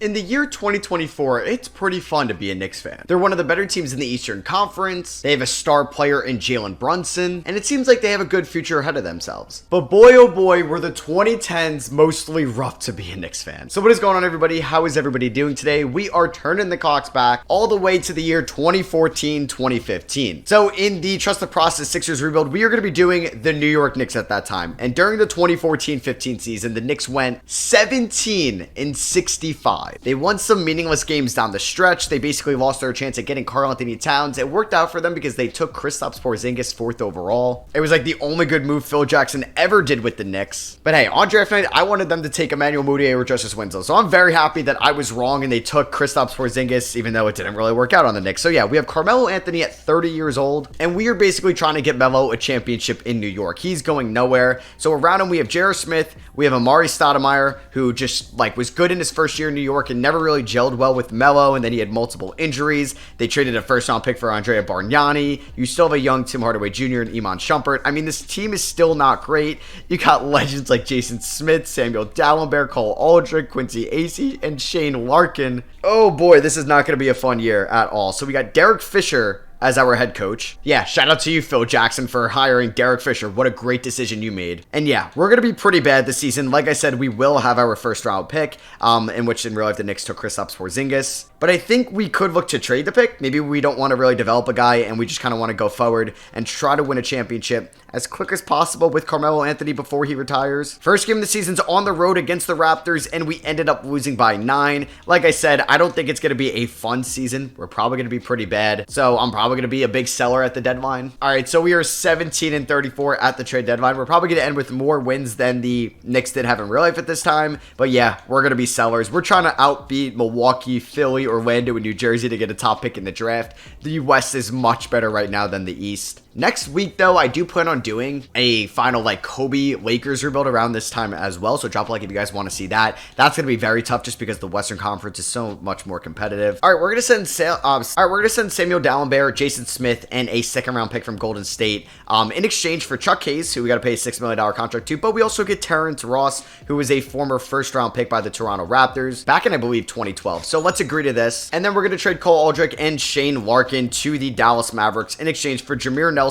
In the year 2024, it's pretty fun to be a Knicks fan. They're one of the better teams in the Eastern Conference, they have a star player in Jalen Brunson, and it seems like they have a good future ahead of themselves. But boy oh boy, were the 2010s mostly rough to be a Knicks fan. So what is going on, everybody? How is everybody doing today? We are turning the clocks back all the way to the year 2014-2015. So in the Trust the Process Sixers rebuild, we are going to be doing the New York Knicks at that time. And during the 2014-15 season, the Knicks went 17-65. They won some meaningless games down the stretch. They basically lost their chance at getting Karl-Anthony Towns. It worked out for them because they took Kristaps Porzingis 4th overall. It was like the only good move Phil Jackson ever did with the Knicks. But hey, on draft night, I wanted them to take Emmanuel Mudiay or Justice Winslow. So I'm very happy that I was wrong and they took Kristaps Porzingis, even though it didn't really work out on the Knicks. So yeah, we have Carmelo Anthony at 30 years old, and we are basically trying to get Melo a championship in New York. He's going nowhere. So around him, we have J.R. Smith, we have Amari Stoudemire, who just was good in his first year in New York and never really gelled well with Melo, and then he had multiple injuries. They traded a first-round pick for Andrea Bargnani. You still have a young Tim Hardaway Jr. and Iman Shumpert. I mean, this team is still not great. You got legends like Jason Smith, Samuel Dallenberg, Cole Aldrich, Quincy Acey, and Shane Larkin. Oh boy, this is not going to be a fun year at all. So we got Derek Fisher as our head coach. Yeah, shout out to you, Phil Jackson, for hiring Derek Fisher. What a great decision you made. And yeah, we're going to be pretty bad this season. Like I said, we will have our first round pick, in which in real life the Knicks took Kristaps Porzingis. But I think we could look to trade the pick. Maybe we don't want to really develop a guy and we just kind of want to go forward and try to win a championship as quick as possible with Carmelo Anthony before he retires. First game of the season's on the road against the Raptors, and we ended up losing by 9. Like I said, I don't think it's going to be a fun season. We're probably going to be pretty bad. So I'm probably going to be a big seller at the deadline. All right, so we are 17-34 at the trade deadline. We're probably going to end with more wins than the Knicks did have in real life at this time. But yeah, we're going to be sellers. We're trying to outbeat Milwaukee, Philly, Orlando, and New Jersey to get a top pick in the draft. The West is much better right now than the East. Next week, though, I do plan on doing a final Kobe Lakers rebuild around this time as well. So drop a like if you guys want to see that. That's going to be very tough just because the Western Conference is so much more competitive. All right, we're going to send Samuel Dallenberg, Jason Smith, and a second-round pick from Golden State in exchange for Chuck Hayes, who we got to pay a $6 million contract to. But we also get Terrence Ross, who was a former first-round pick by the Toronto Raptors back in, I believe, 2012. So let's agree to this. And then we're going to trade Cole Aldrich and Shane Larkin to the Dallas Mavericks in exchange for Jameer Nelson,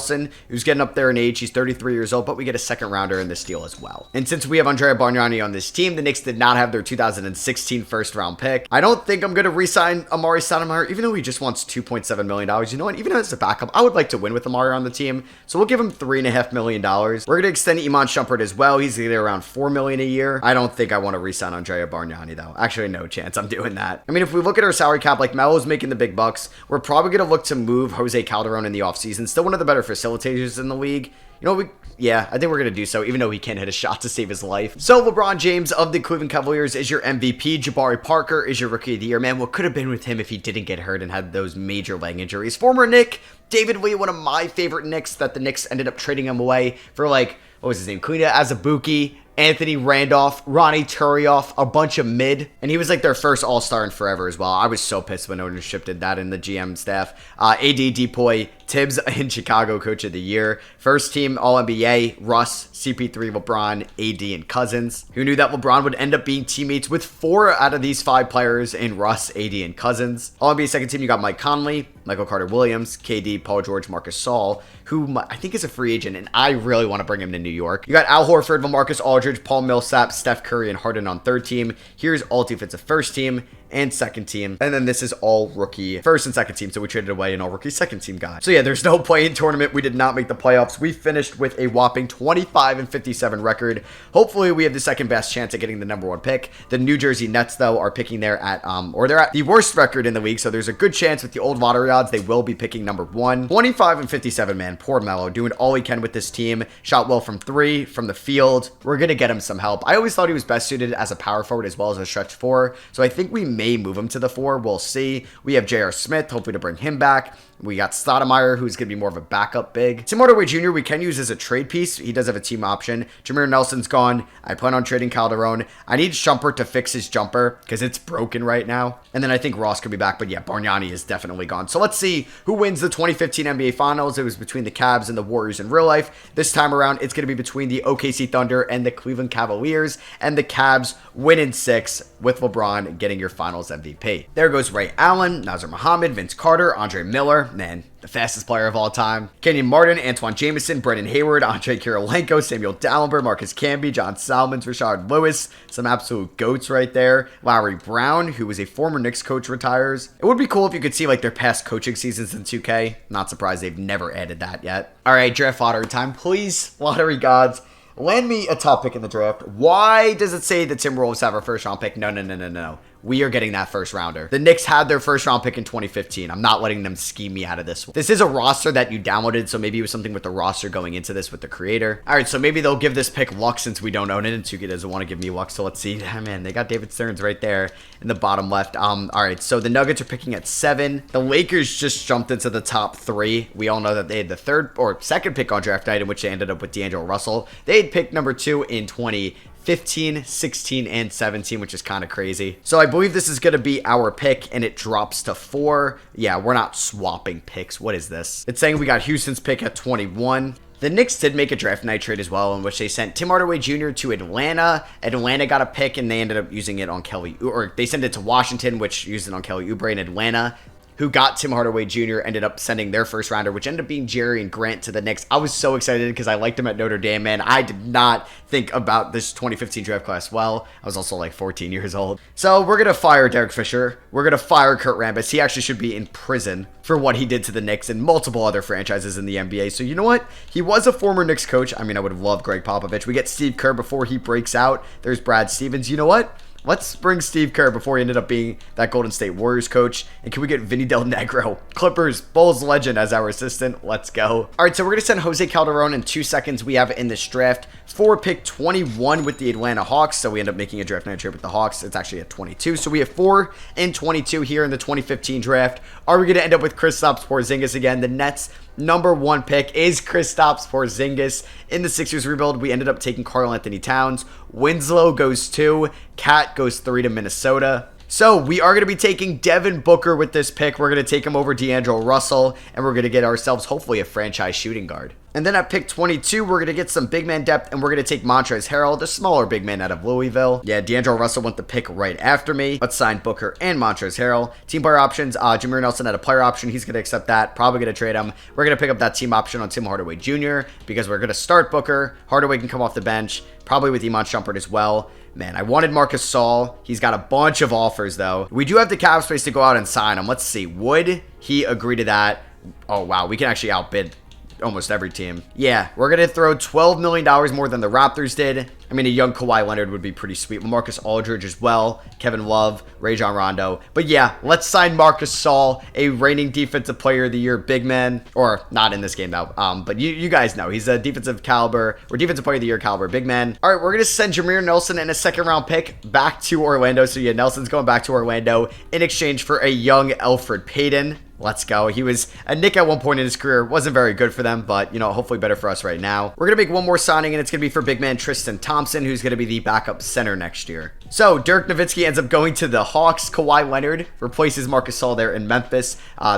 who's getting up there in age. He's 33 years old, but we get a second rounder in this deal as well. And since we have Andrea Bargnani on this team, the Knicks did not have their 2016 first round pick. I don't think I'm going to re-sign Amari Stoudemire, even though he just wants $2.7 million. You know what? Even as a backup, I would like to win with Amari on the team. So we'll give him $3.5 million. We're going to extend Iman Shumpert as well. He's either around $4 million a year. I don't think I want to re-sign Andrea Bargnani though. Actually, no chance I'm doing that. I mean, if we look at our salary cap, Melo's making the big bucks. We're probably going to look to move Jose Calderon in the offseason. Still one of the better facilitators in the league. You know, I think we're going to do so, even though he can't hit a shot to save his life. So LeBron James of the Cleveland Cavaliers is your MVP. Jabari Parker is your Rookie of the Year. Man, what could have been with him if he didn't get hurt and had those major leg injuries? Former Knick, David Lee, one of my favorite Knicks that the Knicks ended up trading him away for, what was his name? Kuna Azubuike, Anthony Randolph, Ronnie Turioff, a bunch of mid, and he was their first all-star in forever as well. I was so pissed when ownership did that in the GM staff. AD Depoy, Tibbs in Chicago Coach of the Year. First team All-NBA, Russ, CP3, LeBron, AD, and Cousins. Who knew that LeBron would end up being teammates with 4 out of these 5 players in Russ, AD, and Cousins. All-NBA second team, you got Mike Conley, Michael Carter-Williams, KD, Paul George, Marcus Saul, who I think is a free agent, and I really want to bring him to New York. You got Al Horford, LaMarcus Aldridge, Paul Millsap, Steph Curry, and Harden on third team. Here's all defensive first team and second team. And then this is all rookie first and second team. So we traded away an all rookie second team guy. So yeah, there's no play-in tournament. We did not make the playoffs. We finished with a whopping 25-57 record. Hopefully we have the second best chance at getting the number 1 pick. The New Jersey Nets though are picking there at, they're at the worst record in the league. So there's a good chance with the old lottery odds, they will be picking number 1. 25-57, man. Poor Melo doing all he can with this team. Shot well from 3, from the field. We're going to get him some help. I always thought he was best suited as a power forward as well as a stretch 4. So I think we may move him to the 4. We'll see. We have J.R. Smith, hopefully to bring him back. We got Stoudemire retire, who's going to be more of a backup big. Tim Hardaway Jr. we can use as a trade piece. He does have a team option. Jameer Nelson's gone. I plan on trading Calderon. I need Shumpert to fix his jumper because it's broken right now. And then I think Ross could be back. But yeah, Bargnani is definitely gone. So let's see who wins the 2015 NBA Finals. It was between the Cavs and the Warriors in real life. This time around, it's going to be between the OKC Thunder and the Cleveland Cavaliers. And the Cavs win in 6 with LeBron getting your Finals MVP. There goes Ray Allen, Nazar Muhammad, Vince Carter, Andre Miller, man, the fastest player of all time, Kenyon Martin, Antoine Jameson, Brendan Hayward, Andre Kirilenko, Samuel Dallenberg, Marcus Camby, John Salmons, Rashard Lewis, some absolute goats right there. Lowry Brown, who was a former Knicks coach, retires. It would be cool if you could see like their past coaching seasons in 2K. Not surprised they've never added that yet. All right, draft lottery time. Please, lottery gods, land me a top pick in the draft. Why does it say the Timberwolves have our first round pick? No. We are getting that first rounder. The Knicks had their first round pick in 2015. I'm not letting them scheme me out of this one. This is a roster that you downloaded, so maybe it was something with the roster going into this with the creator. All right, so maybe they'll give this pick luck since we don't own it, and Tuki doesn't want to give me luck, so let's see. Oh, man, they got David Stearns right there in the bottom left. All right, so the Nuggets are picking at 7. The Lakers just jumped into the top 3. We all know that they had the third or second pick on draft night, in which they ended up with D'Angelo Russell. They had picked number 2 in 2015, 16, and 17, which is kind of crazy. So I believe this is going to be our pick, and it drops to 4. Yeah, we're not swapping picks. What is this? It's saying we got Houston's pick at 21. The Knicks did make a draft night trade as well, in which they sent Tim Hardaway Jr. to Atlanta. Atlanta got a pick, and they ended up using it on or they sent it to Washington, which used it on Kelly Oubre in Atlanta, who got Tim Hardaway Jr., ended up sending their first rounder, which ended up being Jerry and Grant to the Knicks. I was so excited because I liked him at Notre Dame, man. I did not think about this 2015 draft class well. I was also like 14 years old. So we're going to fire Derek Fisher. We're going to fire Kurt Rambis. He actually should be in prison for what he did to the Knicks and multiple other franchises in the NBA. So you know what? He was a former Knicks coach. I mean, I would have loved Greg Popovich. We get Steve Kerr before he breaks out. There's Brad Stevens. You know what? Let's bring Steve Kerr before he ended up being that Golden State Warriors coach. And can we get Vinny Del Negro, Clippers, Bulls legend, as our assistant? Let's go. All right, so we're going to send Jose Calderon in 2 seconds. We have in this draft for pick 21 with the Atlanta Hawks. So we end up making a draft night trade with the Hawks. It's actually at 22. So we have 4 and 22 here in the 2015 draft. Are we going to end up with Kristaps Porzingis again? The Nets' number 1 pick is Kristaps Porzingis. In the Sixers rebuild, we ended up taking Karl Anthony Towns. Winslow goes 2. Cat goes 3 to Minnesota. So we are going to be taking Devin Booker with this pick. We're going to take him over D'Angelo Russell, and we're going to get ourselves hopefully a franchise shooting guard. And then at pick 22, we're going to get some big man depth, and we're going to take Montrezl Harrell, the smaller big man out of Louisville. Yeah, D'Angelo Russell went the pick right after me. Let's sign Booker and Montrezl Harrell. Team player options, Jameer Nelson had a player option. He's going to accept that. Probably going to trade him. We're going to pick up that team option on Tim Hardaway Jr. because we're going to start Booker. Hardaway can come off the bench, probably with Iman Shumpert as well. Man, I wanted Marcus Saul. He's got a bunch of offers, though. We do have the cap space to go out and sign him. Let's see. Would he agree to that? Oh, wow. We can actually outbid almost every team. Yeah, we're going to throw $12 million more than the Raptors did. I mean, a young Kawhi Leonard would be pretty sweet. Marcus Aldridge as well. Kevin Love, Rajon Rondo. But yeah, let's sign Marcus Saul, a reigning defensive player of the year big man. Or not in this game, though. But you guys know. He's a defensive caliber, or defensive player of the year caliber big man. All right, we're going to send Jameer Nelson and a second-round pick back to Orlando. So yeah, Nelson's going back to Orlando in exchange for a young Elfrid Payton. Let's go. He was a Knick at one point in his career. Wasn't very good for them, but, you know, hopefully better for us right now. We're going to make one more signing, and it's going to be for big man Tristan Thompson, who's going to be the backup center next year. So, Dirk Nowitzki ends up going to the Hawks. Kawhi Leonard replaces Marcus Saul there in Memphis.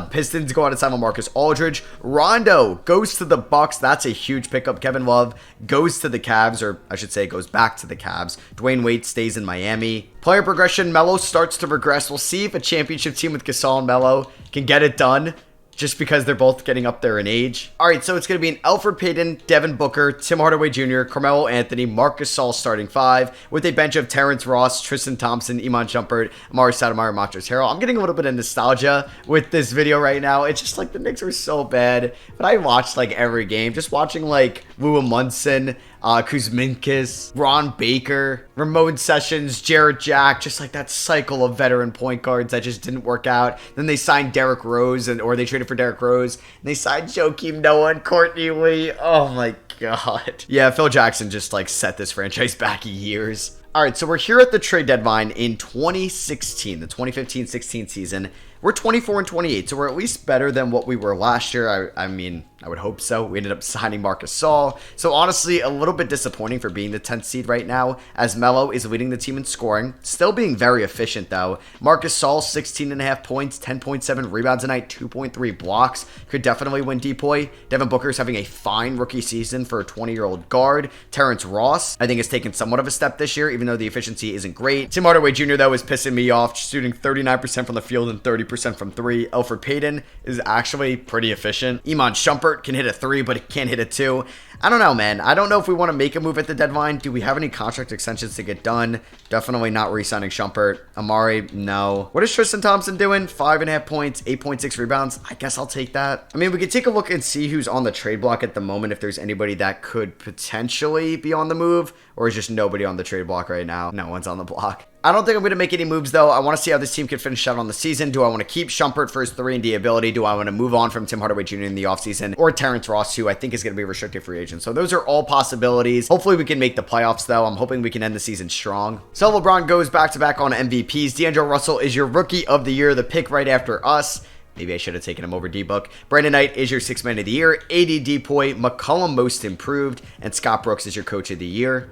Pistons go out and sign with Marcus Aldridge. Rondo goes to the Bucks. That's a huge pickup. Kevin Love goes to the Cavs, or I should say goes back to the Cavs. Dwayne Wade stays in Miami. Player progression, Melo starts to regress. We'll see if a championship team with Gasol and Melo can get it done, just because they're both getting up there in age. All right, so it's going to be an Elfrid Payton, Devin Booker, Tim Hardaway Jr., Carmelo Anthony, Marcus Saul starting 5, with a bench of Terrence Ross, Tristan Thompson, Iman Shumpert, Amari Stoudemire, Montrezl Harrell. I'm getting a little bit of nostalgia with this video right now. It's just like the Knicks were so bad, but I watched like every game. Just watching like Lua Munson, Kuzminkis, Ron Baker, Ramon Sessions, Jarrett Jack, just like that cycle of veteran point guards that just didn't work out. Then they signed Derrick Rose, or they traded for Derrick Rose, and they signed Joakim Noah and Courtney Lee. Oh my god. Yeah, Phil Jackson just like set this franchise back years. All right, so we're here at the trade deadline in 2016, the 2015-16 season. We're 24 and 28, so we're at least better than what we were last year. I mean, I would hope so. We ended up signing Marcus Gasol. So honestly, a little bit disappointing for being the 10th seed right now, as Melo is leading the team in scoring. Still being very efficient though. Marcus Gasol, 16.5 points, 10.7 rebounds a night, 2.3 blocks. Could definitely win Depoy. Devin Booker's having a fine rookie season for a 20-year-old guard. Terrence Ross, I think, has taken somewhat of a step this year, even though the efficiency isn't great. Tim Hardaway Jr. though is pissing me off, shooting 39% from the field and 30% from 3. Elfrid Payton is actually pretty efficient. Iman Shumpert can hit a 3, but he can't hit a 2. I don't know, man. I don't know if we want to make a move at the deadline. Do we have any contract extensions to get done? Definitely not re-signing Shumpert. Amari, no. What is Tristan Thompson doing? 5.5 points, 8.6 rebounds. I guess I'll take that. I mean, we could take a look and see who's on the trade block at the moment, if there's anybody that could potentially be on the move, or is just nobody on the trade block right now? No one's on the block. I don't think I'm going to make any moves, though. I want to see how this team can finish out on the season. Do I want to keep Shumpert for his 3-and-D ability? Do I want to move on from Tim Hardaway Jr. in the offseason? Or Terrence Ross, who I think is going to be a restricted free agent. So those are all possibilities. Hopefully we can make the playoffs, though. I'm hoping we can end the season strong. So LeBron goes back-to-back on MVPs. D'Angelo Russell is your Rookie of the Year, the pick right after us. Maybe I should have taken him over D-Book. Brandon Knight is your 6th Man of the Year. AD Depoy, McCollum Most Improved, and Scott Brooks is your Coach of the Year.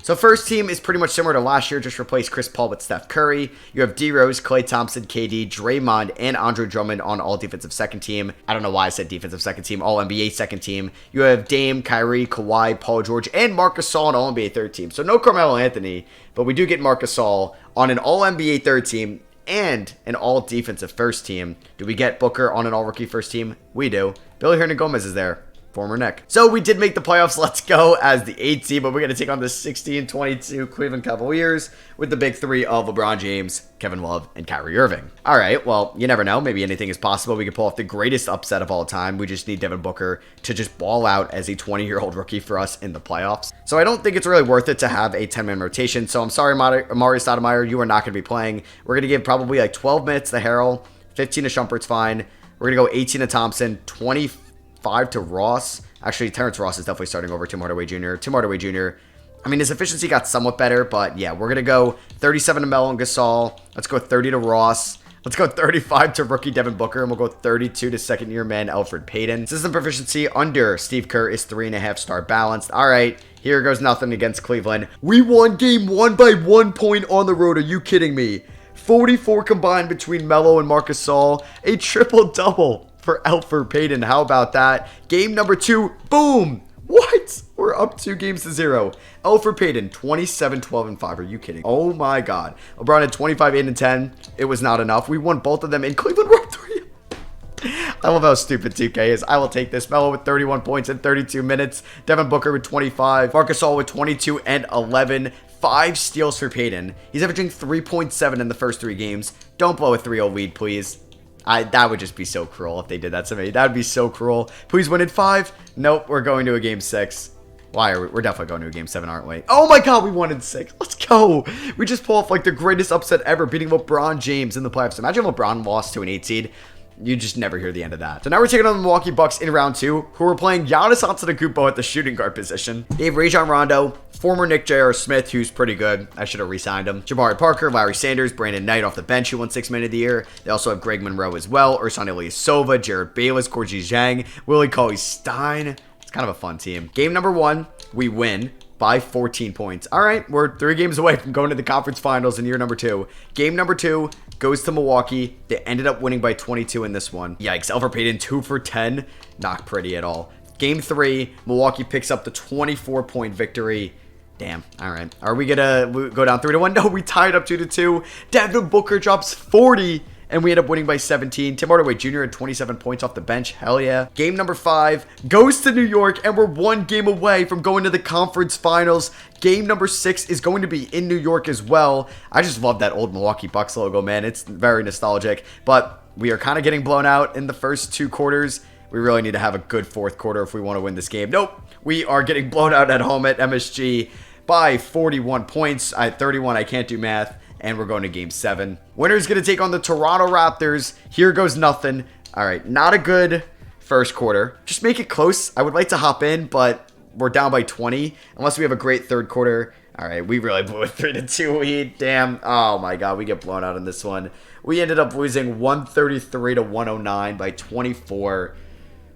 So first team is pretty much similar to last year, just replace Chris Paul with Steph Curry. You have D Rose, Klay Thompson, KD, Draymond, and Andre Drummond on all defensive second team. I don't know why I said defensive second team, all NBA second team. You have Dame, Kyrie, Kawhi, Paul George, and Marc Gasol on all NBA third team. So no Carmelo Anthony, but we do get Marc Gasol on an all NBA third team and an all defensive first team. Do we get Booker on an all rookie first team? We do. Billy Hernangomez is there. Former Knick. So we did make the playoffs. Let's go as the 8th seed, but we're going to take on the 16-22 Cleveland Cavaliers with the big 3 of LeBron James, Kevin Love, and Kyrie Irving. All right, well, you never know. Maybe anything is possible. We could pull off the greatest upset of all time. We just need Devin Booker to just ball out as a 20-year-old rookie for us in the playoffs. So I don't think it's really worth it to have a 10-man rotation. So I'm sorry, Amari Stoudemire, you are not going to be playing. We're going to give probably like 12 minutes to Harrell, 15 to Shumpert's fine. We're going to go 18 to Thompson, 25 to Ross. Actually, Terrence Ross is definitely starting over Tim Hardaway Jr. Tim Hardaway Jr., I mean, his efficiency got somewhat better, but yeah, we're going to go 37 to Melo and Gasol. Let's go 30 to Ross. Let's go 35 to rookie Devin Booker, and we'll go 32 to second-year man Elfrid Payton. System proficiency under Steve Kerr is 3.5 star balanced. All right, here goes nothing against Cleveland. We won game 1 by 1 point on the road. Are you kidding me? 44 combined between Melo and Marc Gasol. A triple-double for Elfrid Payton. How about that? Game number 2, boom! What? We're up 2-0. Elfrid Payton, 27, 12, and 5. Are you kidding? Oh my God. LeBron had 25, 8, and 10. It was not enough. We won both of them in Cleveland. We're up 3. I love how stupid 2K is. I will take this. Melo with 31 points in 32 minutes. Devin Booker with 25. Marc Gasol with 22 and 11. 5 steals for Payton. He's averaging 3.7 in the first 3 games. Don't blow a 3-0 lead, please. That would just be so cruel if they did that to me. That would be so cruel. Please win in 5. Nope, we're going to a game 6. Why are we? We're definitely going to a game 7, aren't we? Oh my God, we won in 6. Let's go. We just pull off like the greatest upset ever, beating LeBron James in the playoffs. Imagine if LeBron lost to an 8 seed. You just never hear the end of that. So now we're taking on the Milwaukee Bucks in round 2, who are playing Giannis Antetokounmpo at the shooting guard position. They have Rajon Rondo, former Nick J.R. Smith, who's pretty good. I should have re-signed him. Jabari Parker, Larry Sanders, Brandon Knight off the bench, who won 6 Man of the Year. They also have Greg Monroe as well, Ersan Ilyasova, Jared Bayless, Corji Zhang, Willie Cauley-Stein. It's kind of a fun team. Game number 1, we win by 14 points. All right, we're 3 games away from going to the conference finals in year number 2. Game number 2 goes to Milwaukee. They ended up winning by 22 in this one. Yikes, Elfrid Payton 2 for 10. Not pretty at all. Game 3, Milwaukee picks up the 24-point victory. Damn. All right. Are we going to go down 3-1? No, we tied up 2-2. Devin Booker drops 40. And we end up winning by 17. Tim Hardaway Jr. had 27 points off the bench. Hell yeah. Game number 5 goes to New York, and we're 1 game away from going to the conference finals. Game number 6 is going to be in New York as well. I just love that old Milwaukee Bucks logo, man. It's very nostalgic. But we are kind of getting blown out in the first 2 quarters. We really need to have a good 4th quarter if we want to win this game. Nope. We are getting blown out at home at MSG by 41 points. 31, I can't do math. And we're going to game 7. Winner's going to take on the Toronto Raptors. Here goes nothing. All right, not a good first quarter. Just make it close. I would like to hop in, but we're down by 20. Unless we have a great 3rd quarter. All right, we really blew a 3-2 lead. Damn. Oh my God, we get blown out in this one. We ended up losing 133 to 109 by 24.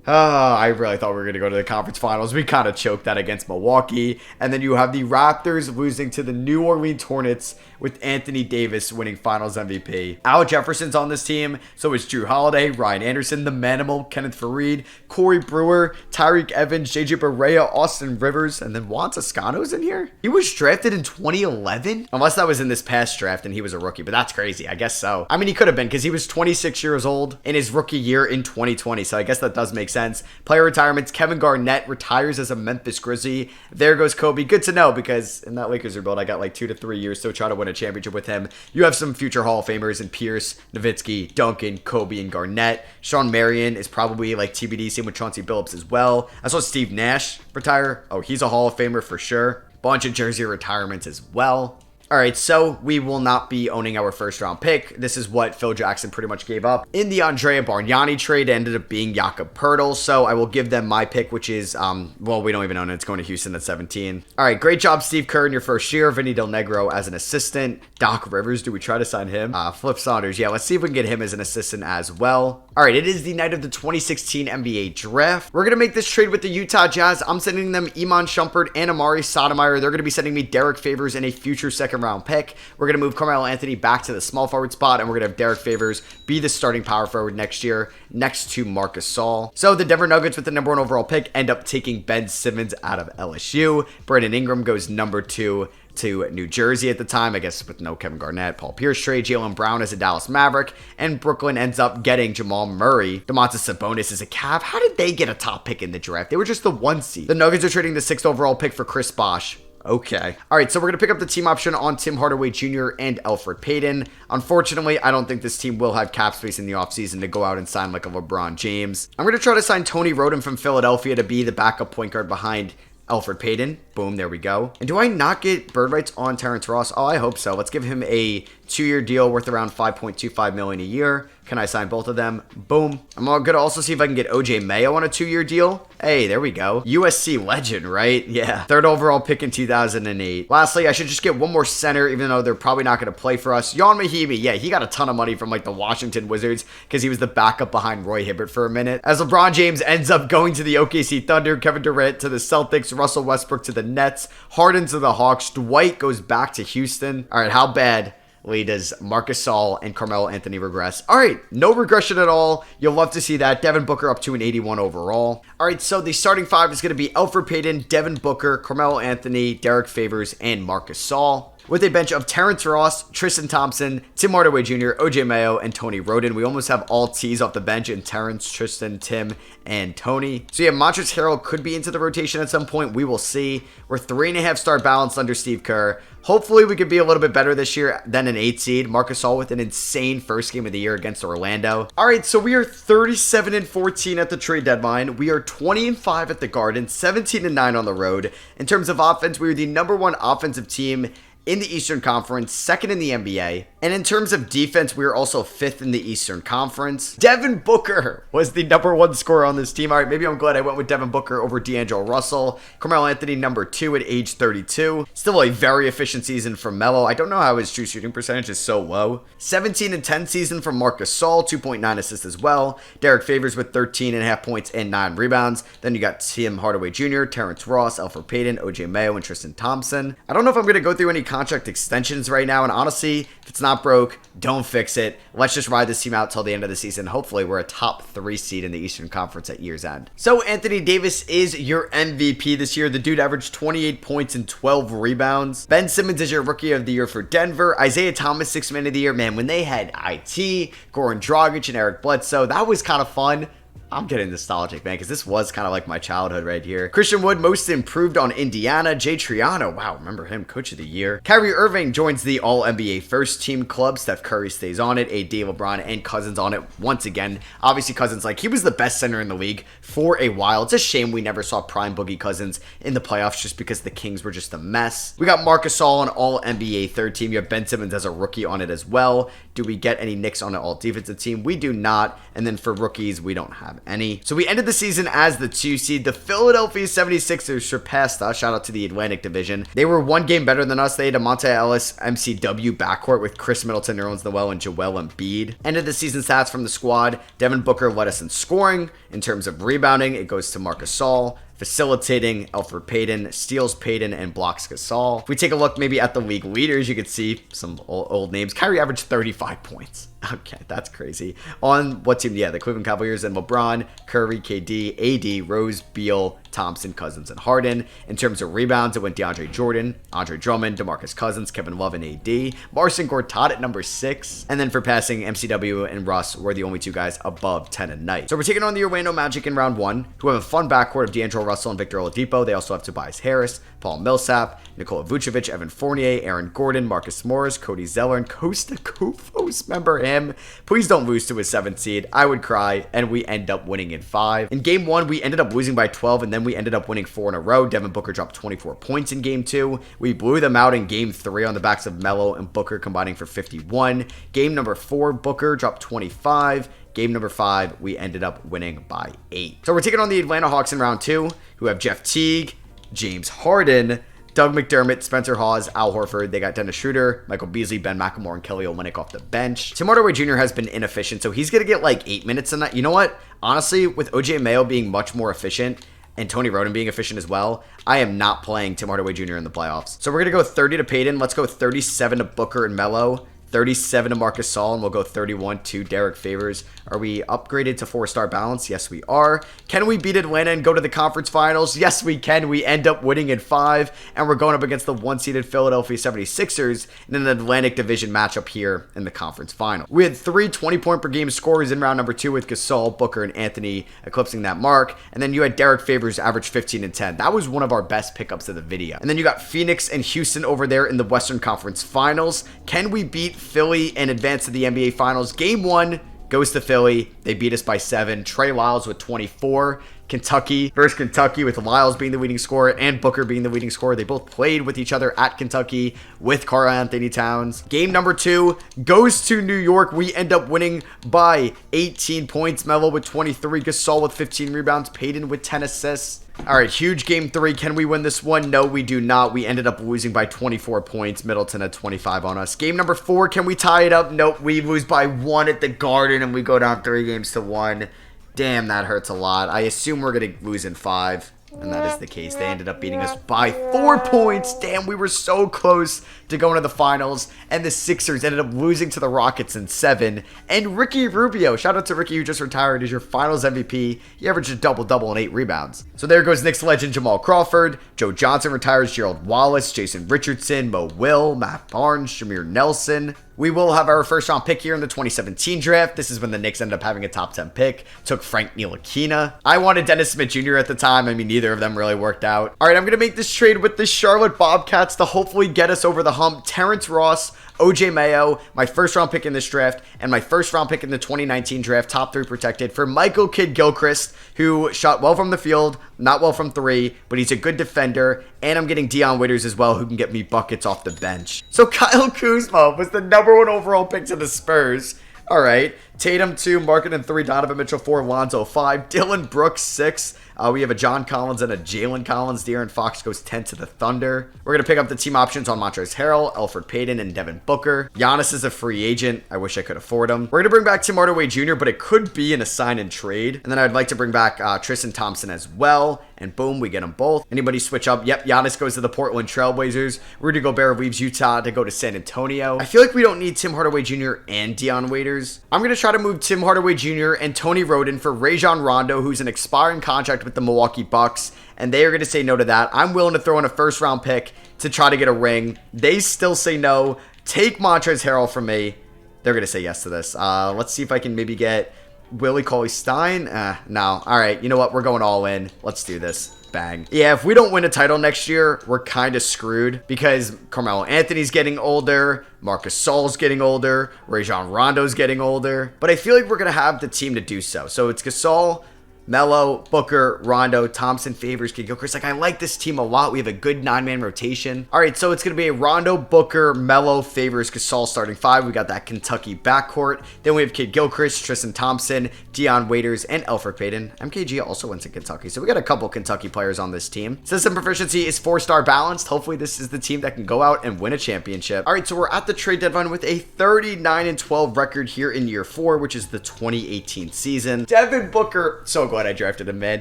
I really thought we were going to go to the conference finals. We kind of choked that against Milwaukee. And then you have the Raptors losing to the New Orleans Hornets with Anthony Davis winning finals MVP. Al Jefferson's on this team. So is Drew Holiday, Ryan Anderson, the Manimal, Kenneth Faried, Corey Brewer, Tyreek Evans, JJ Barea, Austin Rivers, and then Juan Toscano's in here. He was drafted in 2011? Unless that was in this past draft and he was a rookie, but that's crazy. I guess so. I mean, he could have been because he was 26 years old in his rookie year in 2020. So I guess that does make sense. Player retirements. Kevin Garnett retires as a Memphis Grizzly. There goes Kobe. Good to know because in that Lakers rebuild, I got like 2 to 3 years to try to win a championship with him. You have some future Hall of Famers in Pierce, Nowitzki, Duncan, Kobe, and Garnett. Sean Marion is probably like TBD. Same with Chauncey Billups as well. I saw Steve Nash retire. Oh, he's a Hall of Famer for sure. Bunch of jersey retirements as well. All right, so we will not be owning our first round pick. This is what Phil Jackson pretty much gave up. In the Andrea Bargnani trade, it ended up being Jakob Poeltl, so I will give them my pick, which is, well, we don't even own it. It's going to Houston at 17. All right, great job, Steve Kerr, in your first year. Vinny Del Negro as an assistant. Doc Rivers, do we try to sign him? Flip Saunders, yeah, let's see if we can get him as an assistant as well. All right, it is the night of the 2016 NBA Draft. We're going to make this trade with the Utah Jazz. I'm sending them Iman Shumpert and Amari Stoudemire. They're going to be sending me Derek Favors in a future second round pick. We're going to move Carmelo Anthony back to the small forward spot, and we're going to have Derek Favors be the starting power forward next year next to Marc Gasol. So the Denver Nuggets with the number 1 overall pick end up taking Ben Simmons out of LSU. Brandon Ingram goes number 2 to New Jersey at the time, I guess with no Kevin Garnett. Paul Pierce trade, Jaylen Brown as a Dallas Maverick, and Brooklyn ends up getting Jamal Murray. Domantas Sabonis is a Cav. How did they get a top pick in the draft? They were just the 1 seed. The Nuggets are trading the 6th overall pick for Chris Bosh. Okay. All right, so we're going to pick up the team option on Tim Hardaway Jr. and Elfrid Payton. Unfortunately, I don't think this team will have cap space in the offseason to go out and sign like a LeBron James. I'm going to try to sign Tony Roden from Philadelphia to be the backup point guard behind Elfrid Payton. Boom, there we go. And do I not get bird rights on Terrence Ross? Oh, I hope so. Let's give him a 2-year deal worth around $5.25 million a year. Can I sign both of them? Boom. I'm going to also see if I can get OJ Mayo on a 2-year deal. Hey, there we go. USC legend, right? Yeah. 3rd overall pick in 2008. Lastly, I should just get one more center, even though they're probably not going to play for us. Jan Mahimi. Yeah, he got a ton of money from like the Washington Wizards because he was the backup behind Roy Hibbert for a minute. As LeBron James ends up going to the OKC Thunder, Kevin Durant to the Celtics, Russell Westbrook to the Nets, Harden to the Hawks, Dwight goes back to Houston. All right, how bad does Marc Gasol and Carmelo Anthony regress? All right, no regression at all. You'll love to see that. Devin Booker up to an 81 overall. All right, so the starting 5 is going to be Elfrid Payton, Devin Booker, Carmelo Anthony, Derek Favors, and Marc Gasol. With a bench of Terrence Ross, Tristan Thompson, Tim Hardaway Jr., OJ Mayo, and Tony Roden. We almost have all T's off the bench in Terrence, Tristan, Tim, and Tony. So yeah, Montrezl Harrell could be into the rotation at some point. We will see. We're 3.5 star balanced under Steve Kerr. Hopefully we could be a little bit better this year than an 8 seed. Marc Gasol with an insane first game of the year against Orlando. All right, so we are 37-14 at the trade deadline. We are 20-5 at the Garden, 17-9 on the road. In terms of offense, we are the number 1 offensive team in the Eastern Conference, 2nd in the NBA. And in terms of defense, we are also 5th in the Eastern Conference. Devin Booker was the number 1 scorer on this team. All right, maybe I'm glad I went with Devin Booker over D'Angelo Russell. Carmelo Anthony, number 2 at age 32. Still a very efficient season from Melo. I don't know how his true shooting percentage is so low. 17-10 season from Marc Gasol, 2.9 assists as well. Derek Favors with 13.5 points and 9 rebounds. Then you got Tim Hardaway Jr., Terrence Ross, Elfrid Payton, OJ Mayo, and Tristan Thompson. I don't know if I'm going to go through any contract extensions right now, and honestly, if it's not broke, don't fix it. Let's just ride this team out till the end of the season. Hopefully we're a top 3 seed in the Eastern Conference at year's end. So Anthony Davis is your MVP this year. The dude averaged 28 points and 12 rebounds. Ben Simmons is your rookie of the year for Denver. Isaiah Thomas, 6th man of the year. Man, when they had IT, Goran Dragic, and Eric Bledsoe, that was kind of fun. I'm getting nostalgic, man, because this was kind of like my childhood right here. Christian Wood, most improved on Indiana. Jay Triano, wow, remember him, coach of the year. Kyrie Irving joins the All-NBA first team club. Steph Curry stays on it. AD, LeBron, and Cousins on it once again. Obviously, Cousins, like, he was the best center in the league for a while. It's a shame we never saw prime Boogie Cousins in the playoffs just because the Kings were just a mess. We got Marc Gasol on All-NBA third team. You have Ben Simmons as a rookie on it as well. Do we get any Knicks on an all-defensive team? We do not. And then for rookies, we don't have have any. So we ended the season as the 2 seed. The Philadelphia 76ers surpassed us. Shout out to the Atlantic Division. They were one game better than us. They had a Monte Ellis MCW backcourt with Chris Middleton, Nerlens Noel, and Joel Embiid. Ended the season stats from the squad. Devin Booker led us in scoring. In terms of rebounding, it goes to Marcus Gasol. Facilitating, Elfrid Payton, steals Payton, and blocks Gasol. If we take a look maybe at the league leaders, you can see some old names. Kyrie averaged 35 points. Okay, that's crazy. On what team? Yeah, the Cleveland Cavaliers and LeBron, Curry, KD, AD, Rose, Beal, Thompson, Cousins, and Harden. In terms of rebounds, it went DeAndre Jordan, Andre Drummond, DeMarcus Cousins, Kevin Love, and AD. Marcin Gortat at number 6. And then for passing, MCW and Russ were the only 2 guys above 10 a night. So we're taking on the Orlando Magic in round 1, who have a fun backcourt of D'Angelo Russell and Victor Oladipo. They also have Tobias Harris, Paul Millsap, Nikola Vucevic, Evan Fournier, Aaron Gordon, Marcus Morris, Cody Zeller, and Costa Koufos. Remember him? Please don't lose to a 7th seed. I would cry. And we end up winning in 5. In game 1, we ended up losing by 12, and then we ended up winning 4 in a row. Devin Booker dropped 24 points in game 2. We blew them out in game 3 on the backs of Melo and Booker combining for 51. Game number 4, Booker dropped 25. Game number 5, we ended up winning by 8. So we're taking on the Atlanta Hawks in round 2, who have Jeff Teague, James Harden, Doug McDermott, Spencer Hawes, Al Horford. They got Dennis Schroeder, Michael Beasley, Ben McLemore, and Kelly Olynyk off the bench. Tim Hardaway Jr. has been inefficient, so he's going to get like 8 minutes in that. You know what? Honestly, with OJ Mayo being much more efficient and Tony Roden being efficient as well, I am not playing Tim Hardaway Jr. in the playoffs. So we're going to go 30 to Payton. Let's go 37 to Booker and Melo. 37 to Marcus Gasol, and we'll go 31 to Derek Favors. Are we upgraded to 4-star balance? Yes, we are. Can we beat Atlanta and go to the conference finals? Yes, we can. We end up winning in 5, and we're going up against the 1-seeded Philadelphia 76ers in an Atlantic Division matchup here in the conference final. We had 3 20-point-per-game scorers in round number 2 with Gasol, Booker, and Anthony eclipsing that mark, and then you had Derek Favors average 15 and 10. That was one of our best pickups of the video. And then you got Phoenix and Houston over there in the Western Conference Finals. Can we beat Philly and advance to the NBA Finals? Game 1 goes to Philly. They beat us by 7. Trey Lyles with 24. Kentucky versus Kentucky with Lyles being the leading scorer and Booker being the leading scorer. They both played with each other at Kentucky with Karl Anthony Towns. Game number 2 goes to New York. We end up winning by 18 points. Melo with 23. Gasol with 15 rebounds. Payton with 10 assists. All right, huge game 3. Can we win this one? No, we do not. We ended up losing by 24 points. Middleton had 25 on us. Game number 4, can we tie it up? Nope, we lose by 1 at the Garden, and we go down 3 games to 1. Damn, that hurts a lot. I assume we're going to lose in 5. And that is the case. They ended up beating us by 4 points. Damn, we were so close to going to the finals. And the Sixers ended up losing to the Rockets in 7. And Ricky Rubio, shout out to Ricky who just retired, is your finals MVP. He averaged a double-double and 8 rebounds. So there goes Knicks legend Jamal Crawford. Joe Johnson retires, Gerald Wallace, Jason Richardson, Mo Will, Matt Barnes, Jameer Nelson. We will have our first round pick here in the 2017 draft. This is when the Knicks ended up having a top 10 pick. Took Frank Ntilikina. I wanted Dennis Smith Jr. at the time. I mean, neither of them really worked out. All right, I'm going to make this trade with the Charlotte Bobcats to hopefully get us over the hump. Terrence Ross, OJ Mayo, my first round pick in this draft, and my first round pick in the 2019 draft, top 3 protected, for Michael Kidd-Gilchrist, who shot well from the field, not well from 3, but he's a good defender, and I'm getting Dion Waiters as well, who can get me buckets off the bench. So Kyle Kuzma was the number 1 overall pick to the Spurs. All right, Tatum 2, Markkanen 3, Donovan Mitchell 4, Lonzo 5, Dylan Brooks 6. We have a John Collins and a Jalen Collins. De'Aaron Fox goes 10 to the Thunder. We're going to pick up the team options on Montrezl Harrell, Elfrid Payton, and Devin Booker. Giannis is a free agent. I wish I could afford him. We're going to bring back Tim Hardaway Jr., but it could be in a sign and trade. And then I'd like to bring back Tristan Thompson as well. And boom, we get them both. Anybody switch up? Yep, Giannis goes to the Portland Trailblazers. Rudy Gobert leaves Utah to go to San Antonio. I feel like we don't need Tim Hardaway Jr. and Dion Waiters. I'm going to try to move Tim Hardaway Jr. and Tony Roden for Rajon Rondo, who's an expiring contract with the Milwaukee Bucks, and they are going to say no to that. I'm willing to throw in a first round pick to try to get a ring. They still say no. Take Montrezl Harrell from me. They're going to say yes to this. Let's see if I can maybe get Willie Cauley-Stein. No. All right, you know what? We're going all in. Let's do this. Bang. Yeah, if we don't win a title next year, we're kind of screwed because Carmelo Anthony's getting older, Marcus Gasol's getting older, Rajon Rondo's getting older, but I feel like we're going to have the team to do so. So it's Gasol, Melo, Booker, Rondo, Thompson, Favors, Kidd-Gilchrist. Like, I like this team a lot. We have a good 9-man rotation. All right, so it's going to be a Rondo, Booker, Melo, Favors, Gasol starting 5. We got that Kentucky backcourt. Then we have Kidd-Gilchrist, Tristan Thompson, Dion Waiters, and Elfrid Payton. MKG also went to Kentucky, so we got a couple Kentucky players on this team. System proficiency is 4-star balanced. Hopefully this is the team that can go out and win a championship. All right, so we're at the trade deadline with a 39-12 record here in year 4, which is the 2018 season. Devin Booker, so glad I drafted him, man.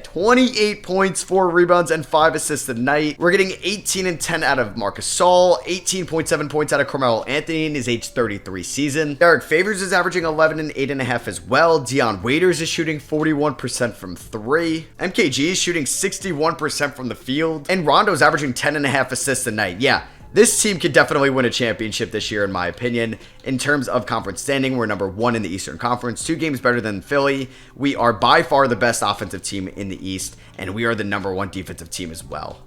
28 points, 4 rebounds, and 5 assists a night. We're getting 18 and 10 out of Marc Gasol, 18.7 points out of Carmelo Anthony in his age 33 season. Derek Favors is averaging 11 and 8.5 as well. Dion Waiters is shooting 41% from 3. MKG is shooting 61% from the field. And Rondo's averaging 10.5 assists a night. Yeah. This team could definitely win a championship this year, in my opinion. In terms of conference standing, we're number 1 in the Eastern Conference, 2 games better than Philly. We are by far the best offensive team in the East, and we are the number 1 defensive team as well.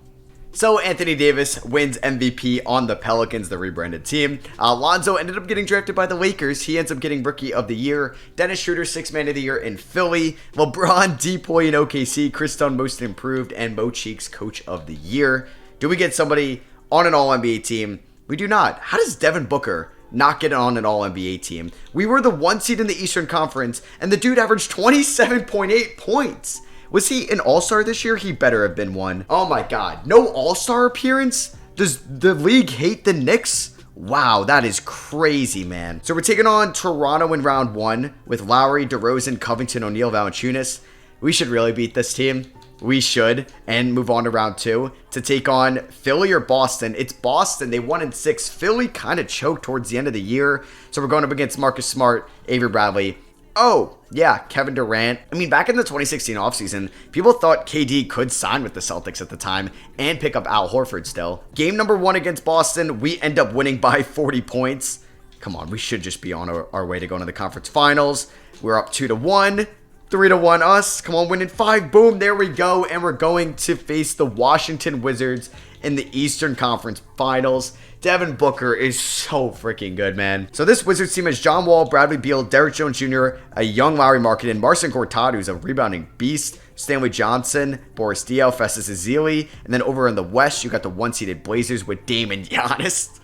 So Anthony Davis wins MVP on the Pelicans, the rebranded team. Lonzo ended up getting drafted by the Lakers. He ends up getting Rookie of the Year. Dennis Schroeder, 6th Man of the Year in Philly. LeBron, DPOY in OKC. Chris Dunn, Most Improved. And Mo Cheeks, Coach of the Year. Do we get somebody on an All-NBA team? We do not. How does Devin Booker not get on an All-NBA team? We were the 1 seed in the Eastern Conference, and the dude averaged 27.8 points. Was he an All-Star this year? He better have been one. Oh my God. No All-Star appearance? Does the league hate the Knicks? Wow, that is crazy, man. So we're taking on Toronto in round 1 with Lowry, DeRozan, Covington, O'Neal, Valanciunas. We should really beat this team. We should, and move on to round 2 to take on Philly or Boston. It's Boston. They won in 6. Philly kind of choked towards the end of the year. So we're going up against Marcus Smart, Avery Bradley. Oh, yeah, Kevin Durant. I mean, back in the 2016 offseason, people thought KD could sign with the Celtics at the time and pick up Al Horford still. Game number 1 against Boston, we end up winning by 40 points. Come on, we should just be on our way to going to the conference finals. We're up 2-1. 3-1 us. Come on, winning 5. Boom, there we go. And we're going to face the Washington Wizards in the Eastern Conference Finals. Devin Booker is so freaking good, man. So this Wizards team has John Wall, Bradley Beal, Derrick Jones Jr., a young Lowry Markkanen, Marcin Gortat, who's a rebounding beast, Stanley Johnson, Boris Diaw, Festus Ezeli. And then over in the West, you got the 1-seeded Blazers with Dame and Giannis.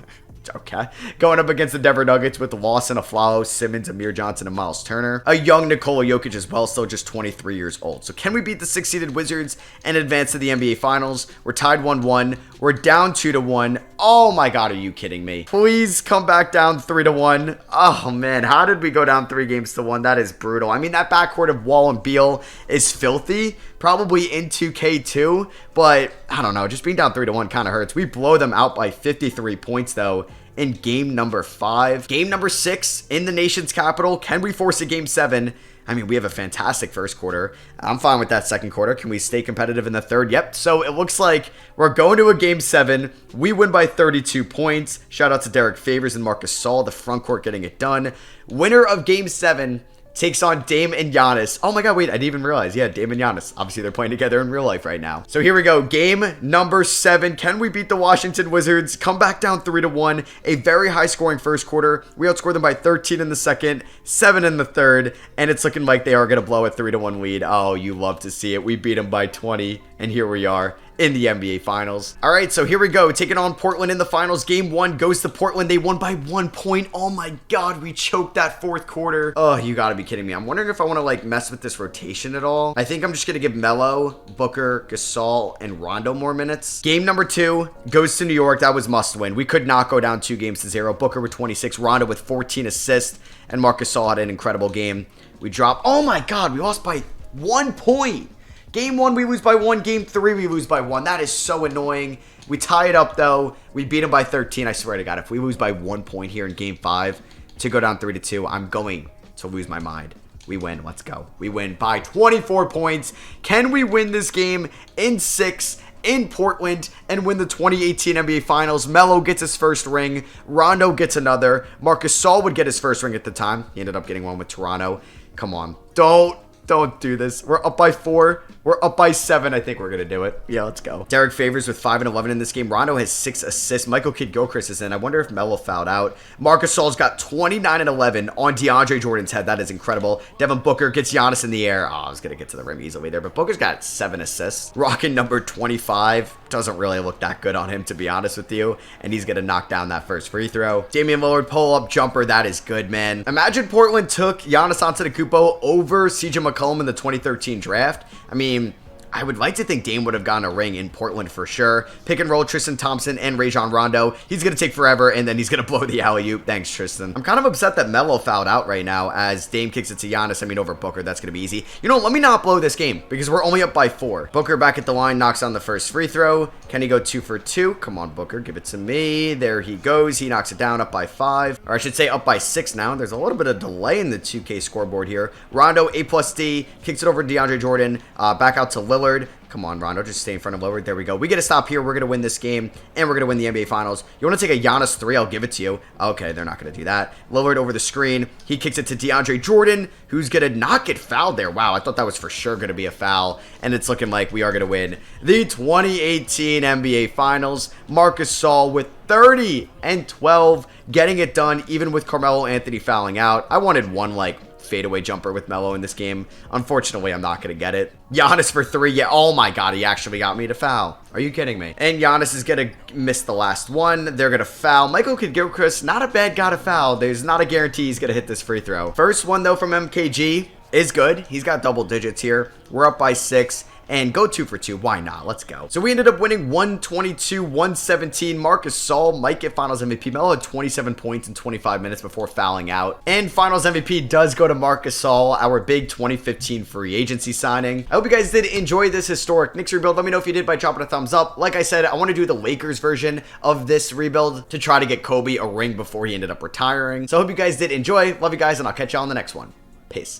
Okay. Going up against the Denver Nuggets with Lawson, Aflalo, Simmons, Amir Johnson, and Miles Turner. A young Nikola Jokic as well, still just 23 years old. So can we beat the 6-seeded Wizards and advance to the NBA Finals? We're tied 1-1. We're down 2-1. Oh my God, are you kidding me? Please come back down 3-1. Oh man, how did we go down 3-1? That is brutal. I mean, that backcourt of Wall and Beal is filthy. Probably in 2K2, but I don't know. Just being down 3-1 kind of hurts. We blow them out by 53 points though in game number 5. Game number 6 in the nation's capital. Can we force a game 7? I mean, we have a fantastic first quarter. I'm fine with that second quarter. Can we stay competitive in the third? Yep. So it looks like we're going to a game 7. We win by 32 points. Shout out to Derek Favors and Marc Gasol, the front court getting it done. Winner of game 7 takes on Dame and Giannis. Oh my God, wait, I didn't even realize. Yeah, Dame and Giannis. Obviously, they're playing together in real life right now. So here we go. Game number 7. Can we beat the Washington Wizards? Come back down 3-1. A very high scoring first quarter. We outscored them by 13 in the second, 7 in the third, and it's looking like they are going to blow a 3-1 lead. Oh, you love to see it. We beat them by 20, and here we are in the NBA Finals. All right, so here we go. Taking on Portland in the finals. Game 1 goes to Portland. They won by 1 point. Oh my God, we choked that fourth quarter. Oh, you gotta be kidding me. I'm wondering if I want to like mess with this rotation at all. I think I'm just gonna give Melo, Booker, Gasol, and Rondo more minutes. Game number 2 goes to New York. That was must win. We could not go down 2-0. Booker with 26, Rondo with 14 assists, and Marc Gasol had an incredible game. We dropped. Oh my God, we lost by 1 point. Game 1, we lose by 1. Game 3, we lose by 1. That is so annoying. We tie it up, though. We beat them by 13. I swear to God, if we lose by 1 point here in Game 5 to go down 3-2, I'm going to lose my mind. We win. Let's go. We win by 24 points. Can we win this game in 6 in Portland and win the 2018 NBA Finals? Melo gets his first ring. Rondo gets another. Marc Gasol would get his first ring at the time. He ended up getting one with Toronto. Come on. Don't Don't do this. We're up by 4. We're up by 7. I think we're going to do it. Yeah, let's go. Derek Favors with 5 and 11 in this game. Rondo has 6 assists. Michael Kidd-Gilchrist is in. I wonder if Melo fouled out. Marcus Gasol's got 29 and 11 on DeAndre Jordan's head. That is incredible. Devin Booker gets Giannis in the air. Oh, I was going to get to the rim easily there, but Booker's got 7 assists. Rocking number 25. Doesn't really look that good on him, to be honest with you. And he's going to knock down that first free throw. Damian Lillard pull-up jumper. That is good, man. Imagine Portland took Giannis Antetokounmpo over CJ McCollum in the 2013 draft. I mean, I would like to think Dame would have gotten a ring in Portland for sure. Pick and roll Tristan Thompson and Rajon Rondo. He's going to take forever, and then he's going to blow the alley-oop. Thanks, Tristan. I'm kind of upset that Melo fouled out right now as Dame kicks it to Giannis. I mean, over Booker. That's going to be easy. You know, let me not blow this game because we're only up by 4. Booker back at the line, knocks down the first free throw. Can he go 2 for 2? Come on, Booker. Give it to me. There he goes. He knocks it down, up by 5. Or I should say up by 6 now. There's a little bit of delay in the 2K scoreboard here. Rondo, A+D, kicks it over to DeAndre Jordan. Back out to Lillard. Come on, Rondo, just stay in front of Lillard. There we go. We get to stop here. We're going to win this game, and we're going to win the NBA Finals. You want to take a Giannis 3? I'll give it to you. Okay, they're not going to do that. Lillard over the screen. He kicks it to DeAndre Jordan, who's going to not get fouled there. Wow, I thought that was for sure going to be a foul, and it's looking like we are going to win the 2018 NBA Finals. Marcus Gasol with 30 and 12, getting it done, even with Carmelo Anthony fouling out. I wanted one, fadeaway jumper with Melo in this game. Unfortunately, I'm not going to get it. Giannis for 3. Yeah, oh my god, he actually got me to foul. Are you kidding me? And Giannis is going to miss the last one. They're going to foul. Michael Kidd-Gilchrist, not a bad guy to foul. There's not a guarantee he's going to hit this free throw. First one, though, from MKG is good. He's got double digits here. We're up by 6. And go 2 for 2. Why not? Let's go. So we ended up winning 122-117. Marcus Gasol might get Finals MVP. Melo had 27 points in 25 minutes before fouling out. And Finals MVP does go to Marcus Gasol, our big 2015 free agency signing. I hope you guys did enjoy this historic Knicks rebuild. Let me know if you did by dropping a thumbs up. Like I said, I want to do the Lakers version of this rebuild to try to get Kobe a ring before he ended up retiring. So I hope you guys did enjoy. Love you guys, and I'll catch you on the next one. Peace.